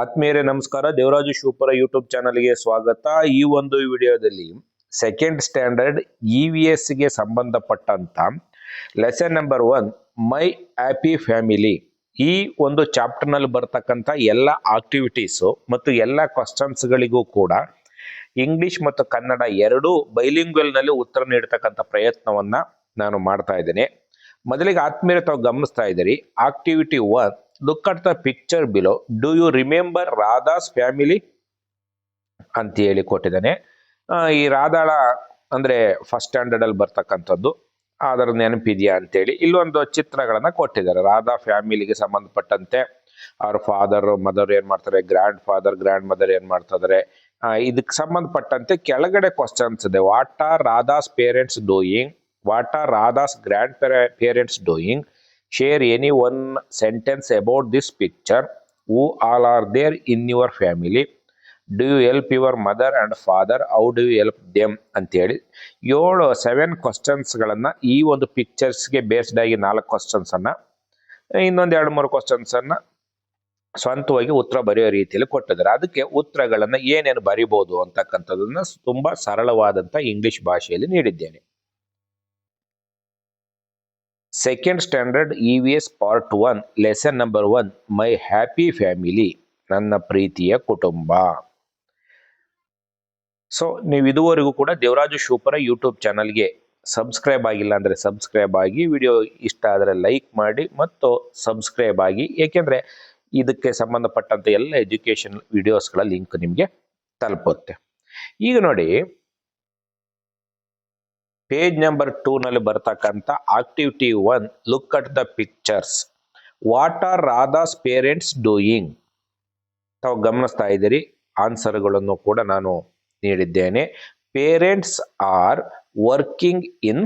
ಆತ್ಮೀಯರೇ ನಮಸ್ಕಾರ. ದೇವರಾಜು ಶಿವಪುರ ಯೂಟ್ಯೂಬ್ ಚಾನಲ್ಗೆ ಸ್ವಾಗತ. ಈ ಒಂದು ವಿಡಿಯೋದಲ್ಲಿ ಸೆಕೆಂಡ್ ಸ್ಟ್ಯಾಂಡರ್ಡ್ EVS ಗೆ ಸಂಬಂಧಪಟ್ಟಂತ ಲೆಸನ್ ನಂಬರ್ 1 ಮೈ ಹ್ಯಾಪಿ ಫ್ಯಾಮಿಲಿ, ಈ ಒಂದು ಚಾಪ್ಟರ್ ನಲ್ಲಿ ಬರ್ತಕ್ಕಂಥ ಎಲ್ಲ ಆಕ್ಟಿವಿಟೀಸು ಮತ್ತು ಎಲ್ಲ ಕ್ವಶನ್ಸ್ಗಳಿಗೂ ಕೂಡ ಇಂಗ್ಲಿಷ್ ಮತ್ತು ಕನ್ನಡ ಎರಡೂ ಬೈಲಿಂಗ್ವಲ್ ನಲ್ಲಿ ಉತ್ತರ ನೀಡತಕ್ಕಂಥ ಪ್ರಯತ್ನವನ್ನ ನಾನು ಮಾಡ್ತಾ ಇದ್ದೇನೆ. ಮೊದಲಿಗೆ ಆತ್ಮೀಯರೇ ತಾವು ಗಮನಿಸ್ತಾ ಇದ್ದೀರಿ, activity 1, look at the picture below, do you remember Radha's family ಅಂತ ಹೇಳಿ ಕೊಟ್ಟಿದ್ದಾನೆ. ಈ ರಾಧಾಳ ಅಂದ್ರೆ ಫಸ್ಟ್ ಸ್ಟ್ಯಾಂಡರ್ಡ್ ಅಲ್ಲಿ ಬರ್ತಕ್ಕಂಥದ್ದು, ಅದರ ನೆನಪಿದೆಯಾ ಅಂತೇಳಿ ಇಲ್ಲೊಂದು ಚಿತ್ರಗಳನ್ನ ಕೊಟ್ಟಿದ್ದಾರೆ. ರಾಧಾ ಫ್ಯಾಮಿಲಿಗೆ ಸಂಬಂಧಪಟ್ಟಂತೆ ಅವ್ರ ಫಾದರ್ ಮದರ್ ಏನ್ ಮಾಡ್ತಾರೆ, ಗ್ರ್ಯಾಂಡ್ ಫಾದರ್ ಗ್ರ್ಯಾಂಡ್ ಮದರ್ ಏನ್ ಮಾಡ್ತಾ ಇದಾರೆ, ಇದಕ್ಕೆ ಸಂಬಂಧಪಟ್ಟಂತೆ ಕೆಳಗಡೆ ಕ್ವಶನ್ಸ್ ಇದೆ. What are Radha's parents doing, what are Radha's grand parents doing, share any one sentence about this picture, who all are there in your family, do you help your mother and father, how do you help them ಅಂತ ಹೇಳಿ 7 questions ಗಳನ್ನ ಈ ಒಂದು pictures ಗೆ based ಆಗಿ 4 questions ಅನ್ನ, ಇನ್ನೊಂದು 2-3 questions ಅನ್ನ ಸ್ವಂತವಾಗಿ ಉತ್ತರ ಬರೆಯೋ ರೀತಿಯಲ್ಲಿ ಕೊಟ್ಟಿದ್ದಾರೆ. ಅದಕ್ಕೆ ಉತ್ತರಗಳನ್ನ ಏನೇನು ಬರಿಬಹುದು ಅಂತಕ್ಕಂಥದನ್ನ ತುಂಬಾ ಸರಳವಾದಂತ ಇಂಗ್ಲಿಷ್ ಭಾಷೆಯಲ್ಲಿ ನೀಡಿದ್ದೇನೆ. Second standard EVS part 1 lesson number 1 ಮೈ ಹ್ಯಾಪಿ ಫ್ಯಾಮಿಲಿ, ನನ್ನ ಪ್ರೀತಿಯ ಕುಟುಂಬ. ಸೊ ನೀವು ಇದುವರೆಗೂ ಕೂಡ ದೇವರಾಜು ಶಿವಪುರ ಯೂಟ್ಯೂಬ್ ಚಾನಲ್ಗೆ ಸಬ್ಸ್ಕ್ರೈಬ್ ಆಗಿಲ್ಲ ಅಂದರೆ ಸಬ್ಸ್ಕ್ರೈಬ್ ಆಗಿ, ವಿಡಿಯೋ ಇಷ್ಟ ಆದರೆ ಲೈಕ್ ಮಾಡಿ ಮತ್ತು ಸಬ್ಸ್ಕ್ರೈಬ್ ಆಗಿ, ಏಕೆಂದರೆ ಇದಕ್ಕೆ ಸಂಬಂಧಪಟ್ಟಂತೆ ಎಲ್ಲ ಎಜುಕೇಶನ್ ವಿಡಿಯೋಸ್ಗಳ ಲಿಂಕ್ ನಿಮಗೆ ತಲುಪುತ್ತೆ. ಈಗ ನೋಡಿ, ಪೇಜ್ ನಂಬರ್ 2 ನಲ್ಲಿ ಬರ್ತಕ್ಕಂಥ activity 1, look at the pictures, what are Radha's parents doing. ತಾವು ಗಮನಿಸ್ತಾ ಇದ್ದೀರಿ, ಆನ್ಸರ್ಗಳನ್ನು ಕೂಡ ನಾನು ನೀಡಿದ್ದೇನೆ. Parents are working in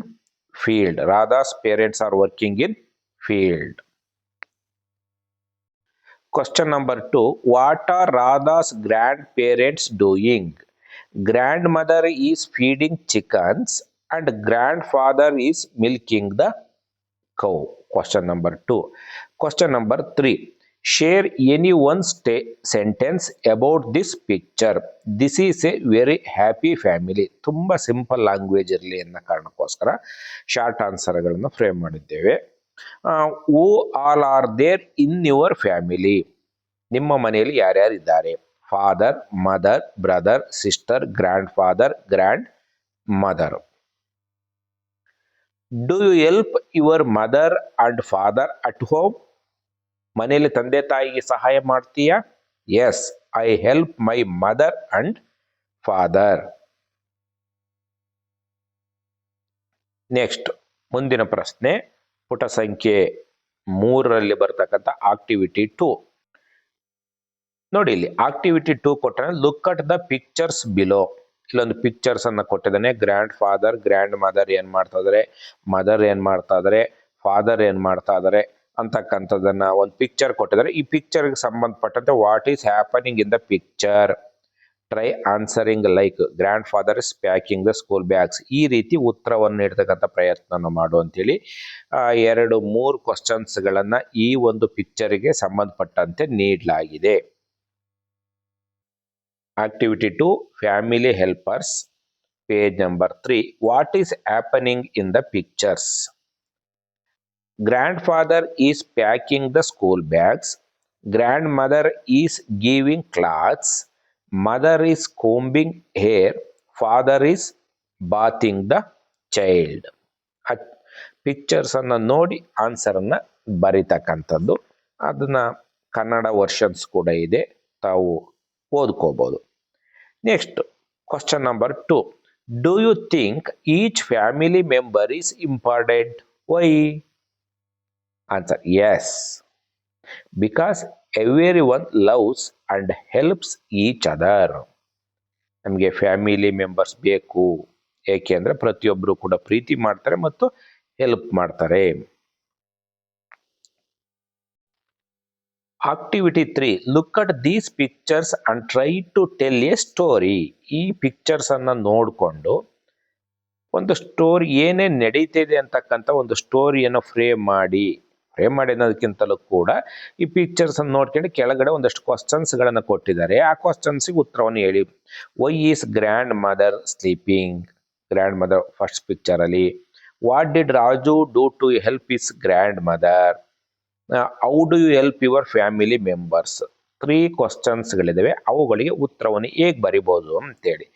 field, Radha's parents are working in field. Question number 2, what are Radha's grand parents doing, grand mother is feeding chickens and grandfather is milking the cow. Question number 2. Question number 3, share any one sentence about this picture. This is a very happy family. ತುಂಬಾ simple language ಇರಲಿ ಅನ್ನೋ ಕಾರಣಕ್ಕೋಸ್ಕರ short ಆನ್ಸರ್ಗಳನ್ನು frame ಮಾಡಿದ್ದೇವೆ. who all are there in your family, ನಿಮ್ಮ ಮನೆಯಲ್ಲಿ ಯಾರ್ಯಾರು ಇದ್ದಾರೆ, father mother brother sister grand father grand mother. Do you help your mother and father at home, ಮನೆಯಲ್ಲಿ ತಂದೆ ತಾಯಿಗೆ ಸಹಾಯ ಮಾಡ್ತೀಯಾ? Yes, I help my mother and father. Next ಮುಂದಿನ ಪ್ರಶ್ನೆ, ಪುಟ ಸಂಖ್ಯೆ 3ರಲ್ಲಿ ಬರ್ತಕ್ಕಂಥ ಆಕ್ಟಿವಿಟಿ 2 ನೋಡಿ. ಇಲ್ಲಿ ಆಕ್ಟಿವಿಟಿ 2 ಕೊಟ್ಟರೆ look at the pictures below. ಇಲ್ಲೊಂದು ಪಿಕ್ಚರ್ಸ್ ಅನ್ನ ಕೊಟ್ಟಿದ್ದಾನೆ. ಗ್ರ್ಯಾಂಡ್ ಫಾದರ್ ಗ್ರ್ಯಾಂಡ್ ಮದರ್ ಏನ್ ಮಾಡ್ತಾ ಇದಾರೆ, ಮದರ್ ಏನ್ ಮಾಡ್ತಾ ಇದಾರೆ, ಫಾದರ್ ಏನ್ ಮಾಡ್ತಾ ಇದಾರೆ ಅಂತಕ್ಕಂಥದ್ದನ್ನ ಒಂದು ಪಿಕ್ಚರ್ ಕೊಟ್ಟಿದ್ದಾರೆ. ಈ ಪಿಕ್ಚರ್ಗೆ ಸಂಬಂಧಪಟ್ಟಂತೆ what is happening in the picture, try answering like grand father is packing the school bags. ಈ ರೀತಿ ಉತ್ತರವನ್ನು ನೀಡತಕ್ಕಂಥ ಪ್ರಯತ್ನ ಮಾಡು ಅಂತೇಳಿ 2-3 ಕ್ವಶನ್ಸ್ ಗಳನ್ನ ಈ ಒಂದು ಪಿಕ್ಚರ್ಗೆ ಸಂಬಂಧಪಟ್ಟಂತೆ ನೀಡಲಾಗಿದೆ. Activity 2, family helpers, page number 3. What is happening in the pictures? Grandfather is packing the school bags. Grandmother is giving clothes. Mother is combing hair. Father is bathing the child. Pictures ಅನ್ನ ನೋಡಿ answer ಅನ್ನ ಬರಿತಕ್ಕಂಥದ್ದು. ಅದನ್ನ Kannada versions ಕೂಡ ಇದೆ, ತಾವು ಓದ್ಕೋಬಹುದು. Next question number 2, do you think each family member is important, why? Answer yes, because everyone loves and helps each other. ನಮಗೆ family members ಬೇಕು, ಏಕೆಂದ್ರೆ ಪ್ರತಿಯೊಬ್ಬರು ಕೂಡ ಪ್ರೀತಿ ಮಾಡ್ತಾರೆ ಮತ್ತು ಹೆಲ್ಪ್ ಮಾಡ್ತಾರೆ. Activity 3, look at these pictures and try to tell a story. ಈ ಪಿಕ್ಚರ್ಸ್ ಅನ್ನ ನೋಡಿಕೊಂಡು ಒಂದು ಸ್ಟೋರಿ ಏನೇನು ನಡೀತಿದೆ ಅಂತಕ್ಕಂಥ ಒಂದು ಸ್ಟೋರಿಯನ್ನು ಫ್ರೇಮ್ ಫ್ರೇಮ್ ಮಾಡಿ ಅನ್ನೋದಕ್ಕಿಂತಲೂ ಕೂಡ ಈ ಪಿಕ್ಚರ್ಸ್ ಅನ್ನು ನೋಡ್ಕೊಂಡು ಕೆಳಗಡೆ ಒಂದಷ್ಟು ಕ್ವಶನ್ಸ್ಗಳನ್ನು ಕೊಟ್ಟಿದ್ದಾರೆ. ಆ ಕ್ವಶನ್ಸ್ಗೆ ಉತ್ತರವನ್ನು ಹೇಳಿ. Why is grandmother sleeping? Grandmother first picture ಅಲ್ಲಿ. What did Raju do to help his grandmother? How do you help your family members? 3 ಕ್ವಶನ್ಸ್ಗಳಿದ್ದಾವೆ, ಅವುಗಳಿಗೆ ಉತ್ತರವನ್ನು ಹೇಗೆ ಬರಿಬೋದು ಅಂತೇಳಿ.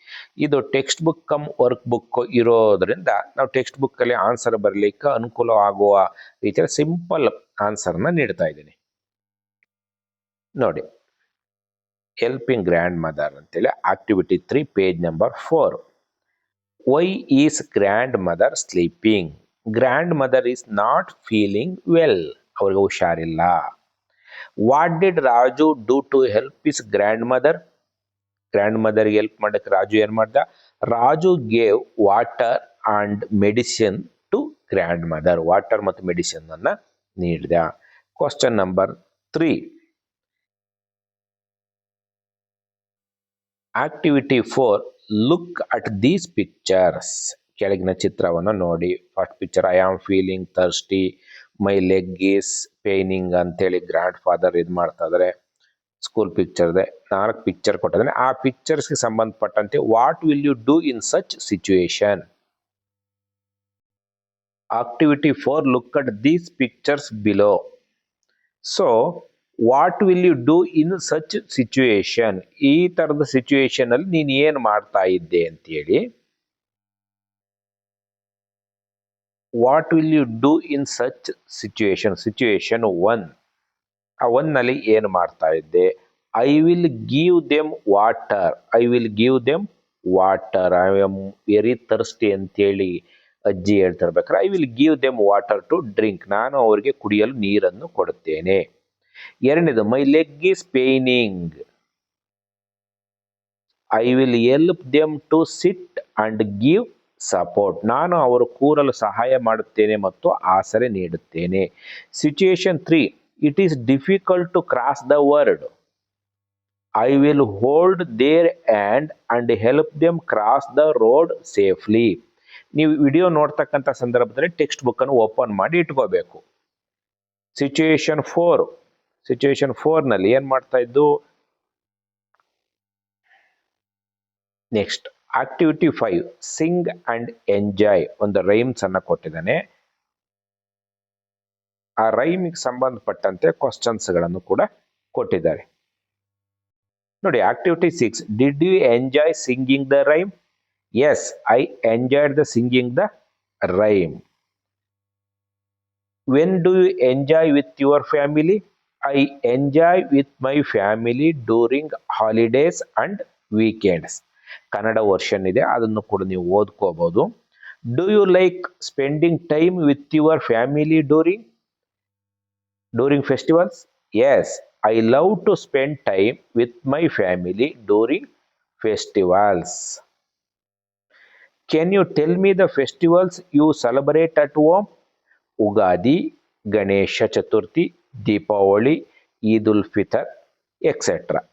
ಇದು textbook cum workbook ಇರೋದ್ರಿಂದ ನಾವು ಟೆಕ್ಸ್ಟ್ ಬುಕ್ಕಲ್ಲಿ ಆನ್ಸರ್ ಬರಲಿಕ್ಕೆ ಅನುಕೂಲ ಆಗುವ ರೀತಿಯಲ್ಲಿ ಸಿಂಪಲ್ ಆನ್ಸರ್ನ ನೀಡ್ತಾ ಇದ್ದೀನಿ. ನೋಡಿ, ಹೆಲ್ಪಿಂಗ್ ಗ್ರ್ಯಾಂಡ್ ಮದರ್ ಅಂತೇಳಿ activity 3 page number 4. Why is grandmother sleeping? Grandmother is not feeling well. ಅವ್ರಿಗೆ ಹುಷಾರಿಲ್ಲ. What did Raju do to help his grandmother? ಗ್ರ್ಯಾಂಡ್ ಮದರ್ಗೆ ಹೆಲ್ಪ್ ಮಾಡಕ್ಕೆ ರಾಜು ಏನ್ ಮಾಡ್ದ? Raju gave water and medicine to grandmother. Water ಮತ್ತು medicine ಅನ್ನ ನೀಡಿದ. Question number 3. Activity 4. Look at these pictures. ಕೆಳಗಿನ ಚಿತ್ರವನ್ನು ನೋಡಿ. First picture, I am feeling thirsty, my leg is ಪೇನಿಂಗ್ ಅಂತೇಳಿ ಗ್ರ್ಯಾಂಡ್ ಫಾದರ್ ಇದು ಮಾಡ್ತಾ ಇದಾರೆ. ಸ್ಕೂಲ್ ಪಿಕ್ಚರ್ ಇದೆ. 4 ಪಿಕ್ಚರ್ ಕೊಟ್ಟಿದ್ದಾನೆ. ಆ ಪಿಕ್ಚರ್ಸ್ಗೆ ಸಂಬಂಧಪಟ್ಟಂತೆ what will you do in such situation? Activity 4, look at these pictures below. So what will you do in such situation? ಈ ತರದ ಸಿಚುಯೇಷನ್ ಅಲ್ಲಿ ನೀನು ಏನು ಮಾಡ್ತಾ ಇದ್ದೆ ಅಂತೇಳಿ. What will you do in such situation? Situation 1. ಆ 1 ನಲ್ಲಿ ಏನು ಮಾಡ್ತಾ ಇದ್ದೆ? I will give them water. I will give them water. I am very thirsty ಅಂತೇಳಿ ಅಜ್ಜಿ ಹೇಳ್ತಿರ್ಬೇಕಾದ್ರೆ I will give them water to drink. ನಾನು ಅವರಿಗೆ ಕುಡಿಯಲು ನೀರನ್ನು ಕೊಡುತ್ತೇನೆ. ಎರಡನೇದು, my leg is paining. I will help them to sit and give support. ನಾನು ಅವರು ಕೂರಲು ಸಹಾಯ ಮಾಡುತ್ತೇನೆ ಮತ್ತು ಆಸರೆ ನೀಡುತ್ತೇನೆ. Situation 3, it is difficult to cross the word. I will hold their hand and help them cross the road safely. ನೀವು video ನೋಡ್ತಕ್ಕಂಥ ಸಂದರ್ಭದಲ್ಲಿ ಟೆಕ್ಸ್ಟ್ ಬುಕ್ ಅನ್ನು ಓಪನ್ ಮಾಡಿ ಇಟ್ಕೋಬೇಕು. ಸಿಚುಯೇಷನ್ 4 ನಲ್ಲಿ ಏನ್ ಮಾಡ್ತಾ ಇದ್ದು? Next activity 5, Singh and enjoy. ಒಂದು ರೈಮ್ಸ್ ಅನ್ನ ಕೊಟ್ಟಿದ್ದಾನೆ. ಆ ರೈಮಿಗೆ ಸಂಬಂಧಪಟ್ಟಂತೆ ಕ್ವಶನ್ಸ್ ಗಳನ್ನು ಕೂಡ ಕೊಟ್ಟಿದ್ದಾರೆ. ನೋಡಿ, activity 6, did you enjoy singing the rhyme? Yes, I enjoyed the singing the rhyme. When do you enjoy with your family? I enjoy with my family during holidays and weekends. Kannada version ಇದೆ, ಅದನ್ನು ಕೂಡ ನೀವು ಓದ್ಕೋಬಹುದು. Do you like spending time with your family during festivals? Yes, I love to spend time with my family during festivals. Can you tell me the festivals you celebrate at home? Ugadi, Ganesha Chaturthi, Deepavali, Eid ul Fitr, etcetera.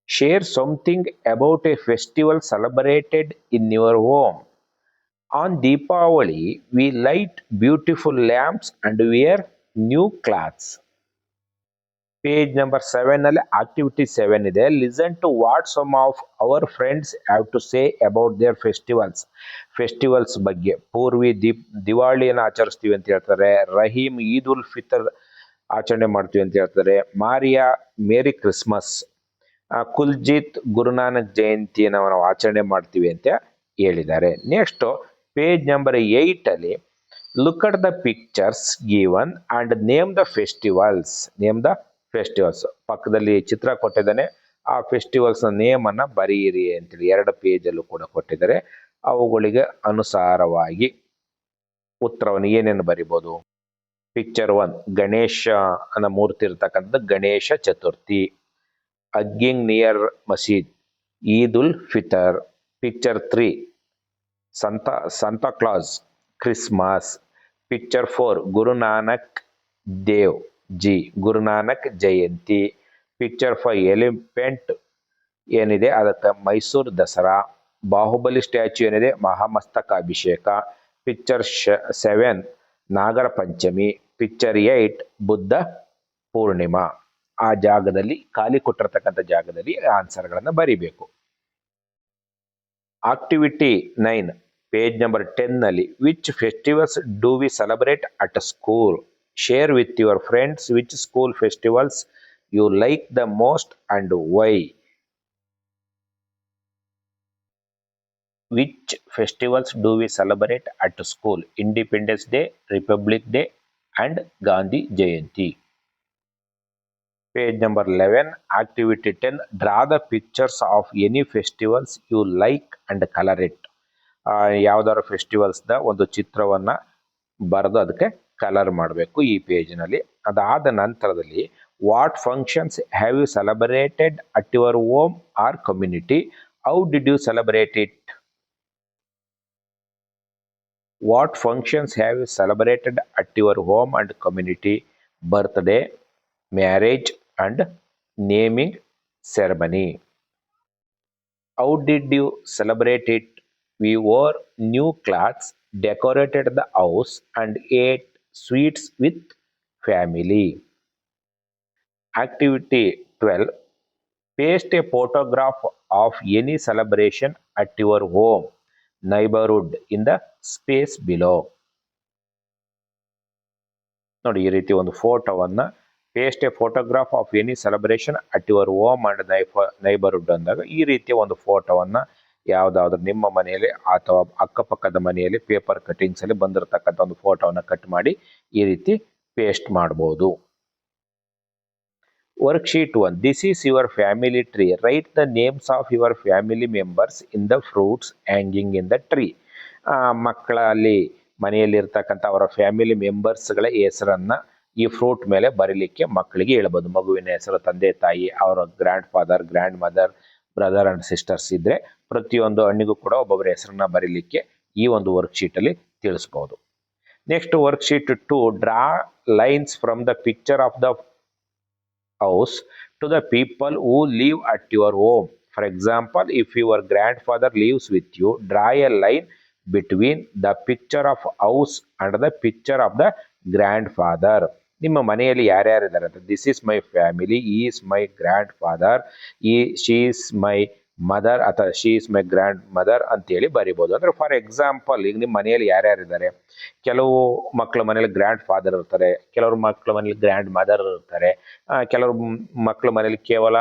Share something about a festival celebrated in your home. On Deepavali, we light beautiful lamps and wear new clothes. Page number 7 ನಲ್ಲಿ activity 7 ಇದೆ. Listen to what some of our friends have to say about their festivals. Festivals ಬಗ್ಗೆ. ಪೂರ್ವಿ ದಿವಾಳಿಯನ್ನು ಆಚರಿಸ್ತೀವಿ ಅಂತ ಹೇಳ್ತಾರೆ. ರಹೀಮ್ ಈದ್ ಉಲ್ ಫಿತರ್ ಆಚರಣೆ ಮಾಡ್ತೀವಿ ಅಂತ ಹೇಳ್ತಾರೆ. Maria merry Christmas. Kuljit Guru Nanak ಜಯಂತಿಯನ್ನು ನಾವು ಆಚರಣೆ ಮಾಡ್ತೀವಿ ಅಂತ ಹೇಳಿದ್ದಾರೆ. ನೆಕ್ಸ್ಟ್ ಪೇಜ್ ನಂಬರ್ 8 ಅಲ್ಲಿ look at the pictures given and name the festivals. ಪಕ್ಕದಲ್ಲಿ ಚಿತ್ರ ಕೊಟ್ಟಿದ್ದಾನೆ. ಆ ಫೆಸ್ಟಿವಲ್ಸ್ ನೇಮ್ ಅನ್ನ ಬರೆಯಿರಿ ಅಂತೇಳಿ 2 ಪೇಜ್ ಅಲ್ಲೂ ಕೂಡ ಕೊಟ್ಟಿದ್ದಾರೆ. ಅವುಗಳಿಗೆ ಅನುಸಾರವಾಗಿ ಉತ್ತರವನ್ನು ಏನೇನು ಬರಿಬಹುದು? ಪಿಕ್ಚರ್ 1, ಗಣೇಶ ಅನ್ನ ಮೂರ್ತಿ ಇರ್ತಕ್ಕಂಥದ್ದು Ganesha Chaturthi. Hugging near masjid, Eid ul Fitr. Picture 3, Santa Claus, Christmas. Picture 4, Guru Nanak Dev ji, Guru Nanak Jayanti. Picture 5, elephant ಏನಿದೆ ಅದಕ್ಕೆ ಮೈಸೂರು ದಸರಾ. ಬಾಹುಬಲಿ ಸ್ಟ್ಯಾಚ್ಯೂ ಏನಿದೆ ಮಹಾಮಸ್ತಕಾಭಿಷೇಕ. Picture 7, Nagara Panchami, picture 8 Buddha Purnima. ಆ ಜಾಗದಲ್ಲಿ ಖಾಲಿ ಕೊಟ್ಟಿರ್ತಕ್ಕಂಥ ಜಾಗದಲ್ಲಿ ಆನ್ಸರ್ಗಳನ್ನು ಬರಿಬೇಕು. ಆಕ್ಟಿವಿಟಿ 9 ಪೇಜ್ ನಂಬರ್ 10 ನಲ್ಲಿ which festivals do we celebrate at school? Share with your friends which school festivals you like the most and why. Which festivals do we celebrate at school? Independence Day, Republic Day and Gandhi Jayanti. Page number 11, activity 10, draw the pictures of any festivals you like and color it. ಯಾವ್ದಾದ್ರು ಫೆಸ್ಟಿವಲ್ಸ್ದ ಒಂದು ಚಿತ್ರವನ್ನು ಬರೆದು ಅದಕ್ಕೆ colour ಮಾಡಬೇಕು ಈ ಪೇಜ್ನಲ್ಲಿ. ಅದಾದ ನಂತರದಲ್ಲಿ what functions have you celebrated at your home or community? How did you celebrate it? What functions have you celebrated at your home and community? Birthday, marriage and naming ceremony. How did you celebrate it? We wore new clothes, decorated the house and ate sweets with family. Activity 12. Paste a photograph of any celebration at your home neighborhood in the space below. ನೋಡಿ, ಈ ರೀತಿ ಒಂದು ಫೋಟೋವನ್ನು paste A photograph of any celebration at your home and neighbourhood ಅಂದಾಗ ಈ ರೀತಿಯ ಒಂದು ಫೋಟೋವನ್ನು ಯಾವುದಾದ್ರೂ ನಿಮ್ಮ ಮನೆಯಲ್ಲಿ ಅಥವಾ ಅಕ್ಕಪಕ್ಕದ ಮನೆಯಲ್ಲಿ ಪೇಪರ್ ಕಟ್ಟಿಂಗ್ಸಲ್ಲಿ ಬಂದಿರತಕ್ಕಂಥ ಒಂದು ಫೋಟೋವನ್ನು ಕಟ್ ಮಾಡಿ ಈ ರೀತಿ ಪೇಸ್ಟ್ ಮಾಡ್ಬೋದು. Worksheet 1. This is your family tree. Write the names of your family members in the fruits hanging in the tree. ಮಕ್ಕಳಲ್ಲಿ ಮನೆಯಲ್ಲಿ ಇರ್ತಕ್ಕಂಥ ಅವರ ಫ್ಯಾಮಿಲಿ ಮೆಂಬರ್ಸ್ಗಳ ಹೆಸರನ್ನು ಈ ಫ್ರೂಟ್ ಮೇಲೆ ಬರೀಲಿಕ್ಕೆ ಮಕ್ಕಳಿಗೆ ಹೇಳ್ಬೋದು. ಮಗುವಿನ ಹೆಸರು, ತಂದೆ ತಾಯಿ, ಅವರ grandfather, grandmother, brother and sisters ಇದ್ದರೆ ಪ್ರತಿಯೊಂದು ಹಣ್ಣಿಗೂ ಕೂಡ ಒಬ್ಬೊಬ್ಬರ ಹೆಸರನ್ನ ಬರೀಲಿಕ್ಕೆ ಈ ಒಂದು ವರ್ಕ್ಶೀಟಲ್ಲಿ ತಿಳಿಸ್ಬೋದು. Next worksheet 2. Draw lines from the picture of the house to the people who live at your home. For example, if your grandfather lives with you, draw a line between the picture of house and the picture of the grandfather. ನಿಮ್ಮ ಮನೆಯಲ್ಲಿ ಯಾರ್ಯಾರಿದ್ದಾರೆ ಅಂತ, this is my family, ಈ is my grandfather, she is my mother ಅಥವಾ she is my grandmother ಅಂತೇಳಿ ಬರಿಬೋದು. ಅಂದರೆ for example, ಈಗ ನಿಮ್ಮ ಮನೆಯಲ್ಲಿ ಯಾರ್ಯಾರಿದ್ದಾರೆ, ಕೆಲವು ಮಕ್ಕಳ ಮನೇಲಿ ಗ್ರ್ಯಾಂಡ್ ಫಾದರ್ ಇರ್ತಾರೆ, ಕೆಲವ್ರ ಮಕ್ಕಳ ಮನೇಲಿ ಗ್ರ್ಯಾಂಡ್ ಮದರ್ ಇರ್ತಾರೆ, ಕೆಲವ್ರ ಮಕ್ಕಳ ಮನೇಲಿ ಕೇವಲ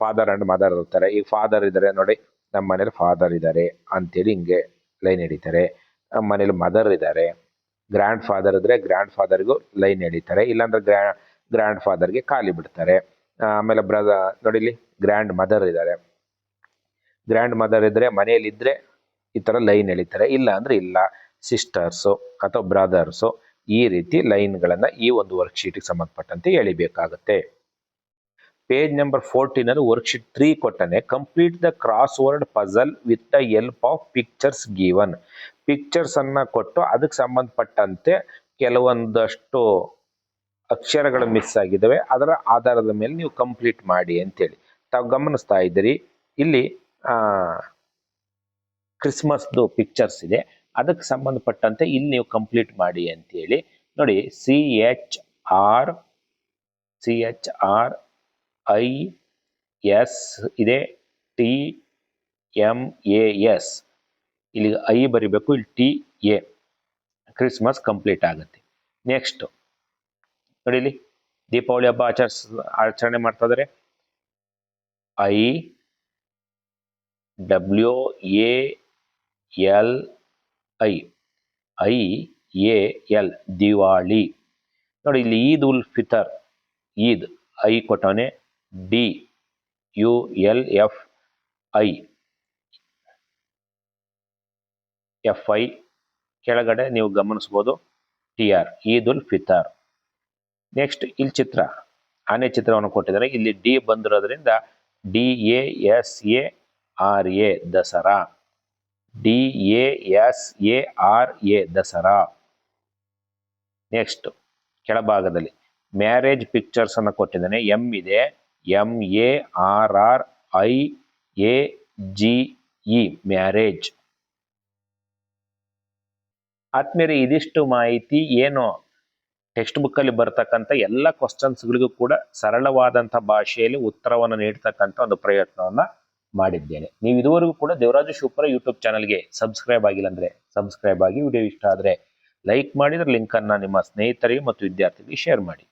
ಫಾದರ್ ಆ್ಯಂಡ್ ಮದರ್ ಇರ್ತಾರೆ. ಈಗ ಫಾದರ್ ಇದ್ದಾರೆ ನೋಡಿ, ನಮ್ಮ ಮನೇಲಿ ಫಾದರ್ ಇದ್ದಾರೆ ಅಂತೇಳಿ ಹಿಂಗೆ ಲೈನ್ ಹಿಡಿತಾರೆ. ನಮ್ಮ ಮನೇಲಿ ಮದರ್ ಇದ್ದಾರೆ, ಗ್ರ್ಯಾಂಡ್ ಫಾದರ್ ಇದ್ದರೆ ಗ್ರ್ಯಾಂಡ್ ಫಾದರ್ಗೂ ಲೈನ್ ಎಳಿತಾರೆ, ಇಲ್ಲಾಂದ್ರೆ ಗ್ರ್ಯಾಂಡ್ ಫಾದರ್ಗೆ ಖಾಲಿ ಬಿಡ್ತಾರೆ. ಆಮೇಲೆ ನೋಡಿ ಇಲ್ಲಿ ಗ್ರ್ಯಾಂಡ್ ಮದರ್ ಇದ್ದಾರೆ, ಗ್ರ್ಯಾಂಡ್ ಮದರ್ ಇದ್ದರೆ ಮನೆಯಲ್ಲಿದ್ದರೆ ಈ ಥರ ಲೈನ್ ಎಳಿತಾರೆ, ಇಲ್ಲ ಅಂದರೆ ಇಲ್ಲ. ಸಿಸ್ಟರ್ಸು ಅಥವಾ ಬ್ರದರ್ಸು ಈ ರೀತಿ ಲೈನ್ಗಳನ್ನು ಈ ಒಂದು ವರ್ಕ್ಶೀಟಿಗೆ ಸಂಬಂಧಪಟ್ಟಂತೆ ಎಳಿಬೇಕಾಗುತ್ತೆ. ಪೇಜ್ ನಂಬರ್ 14 ವರ್ಕ್ಶೀಟ್ 3 ಕೊಟ್ಟನೆ. Complete the crossword puzzle with the help of pictures given. Pictures ಅನ್ನ ಕೊಟ್ಟು ಅದಕ್ಕೆ ಸಂಬಂಧಪಟ್ಟಂತೆ ಕೆಲವೊಂದಷ್ಟು ಅಕ್ಷರಗಳು ಮಿಸ್ ಆಗಿದ್ದಾವೆ, ಅದರ ಆಧಾರದ ಮೇಲೆ ನೀವು ಕಂಪ್ಲೀಟ್ ಮಾಡಿ ಅಂತೇಳಿ ತಾವು ಗಮನಿಸ್ತಾ ಇದ್ದೀರಿ. ಇಲ್ಲಿ ಕ್ರಿಸ್ಮಸ್ದು ಪಿಕ್ಚರ್ಸ್ ಇದೆ, ಅದಕ್ಕೆ ಸಂಬಂಧಪಟ್ಟಂತೆ ಇಲ್ಲಿ ನೀವು ಕಂಪ್ಲೀಟ್ ಮಾಡಿ ಅಂತೇಳಿ ನೋಡಿ. CHRIS ಇದೆ, TMAS ಇಲ್ಲಿ ಐ ಬರಿಬೇಕು, ಇಲ್ಲಿ TA, ಕ್ರಿಸ್ಮಸ್ ಕಂಪ್ಲೀಟ್ ಆಗುತ್ತೆ. ನೆಕ್ಸ್ಟ್ ನೋಡಿ, ಇಲ್ಲಿ ದೀಪಾವಳಿ ಹಬ್ಬ ಆಚರಣೆ ಮಾಡ್ತಾ ಇದ್ದಾರೆ. IWALI ದಿವಾಳಿ. ನೋಡಿ ಇಲ್ಲಿ ಈದ್ ಉಲ್ ಫಿತರ್, ಈದ್ ಐ ಕೊಟ್ಟವನೆ, DULFI ಕೆಳಗಡೆ ನೀವು ಗಮನಿಸ್ಬೋದು TR, ಈದ್ ಉಲ್ ಫಿತರ್. ನೆಕ್ಸ್ಟ್ ಇಲ್ಲಿ ಚಿತ್ರ, ಆನೆ ಚಿತ್ರವನ್ನು ಕೊಟ್ಟಿದ್ದಾರೆ. ಇಲ್ಲಿ ಡಿ ಬಂದಿರೋದ್ರಿಂದ DASARA Dasara, DASARA Dasara. Next ಕೆಳಭಾಗದಲ್ಲಿ ಮ್ಯಾರೇಜ್ ಪಿಕ್ಚರ್ಸ್ ಅನ್ನು ಕೊಟ್ಟಿದ್ದಾನೆ. M ಇದೆ, MARRIAGE ಮ್ಯಾರೇಜ್. ಆತ್ಮೀಯರೇ, ಇದಿಷ್ಟು ಮಾಹಿತಿ ಏನು ಟೆಕ್ಸ್ಟ್ ಬುಕ್ ಅಲ್ಲಿ ಬರ್ತಕ್ಕಂಥ ಎಲ್ಲ ಕ್ವಶನ್ಸ್ಗಳಿಗೂ ಕೂಡ ಸರಳವಾದಂಥ ಭಾಷೆಯಲ್ಲಿ ಉತ್ತರವನ್ನು ನೀಡ್ತಕ್ಕಂಥ ಒಂದು ಪ್ರಯತ್ನವನ್ನ ಮಾಡಿದ್ದೇನೆ. ನೀವು ಇದುವರೆಗೂ ಕೂಡ ದೇವರಾಜು ಶಿವಪುರ ಯೂಟ್ಯೂಬ್ ಚಾನಲ್ಗೆ ಸಬ್ಸ್ಕ್ರೈಬ್ ಆಗಿಲ್ಲ ಅಂದ್ರೆ ಸಬ್ಸ್ಕ್ರೈಬ್ ಆಗಿ, ವಿಡಿಯೋ ಇಷ್ಟ ಆದ್ರೆ ಲೈಕ್ ಮಾಡಿದ್ರೆ ಲಿಂಕ್ ಅನ್ನ ನಿಮ್ಮ ಸ್ನೇಹಿತರಿಗೆ ಮತ್ತು ವಿದ್ಯಾರ್ಥಿಗಳಿಗೆ ಶೇರ್ ಮಾಡಿ.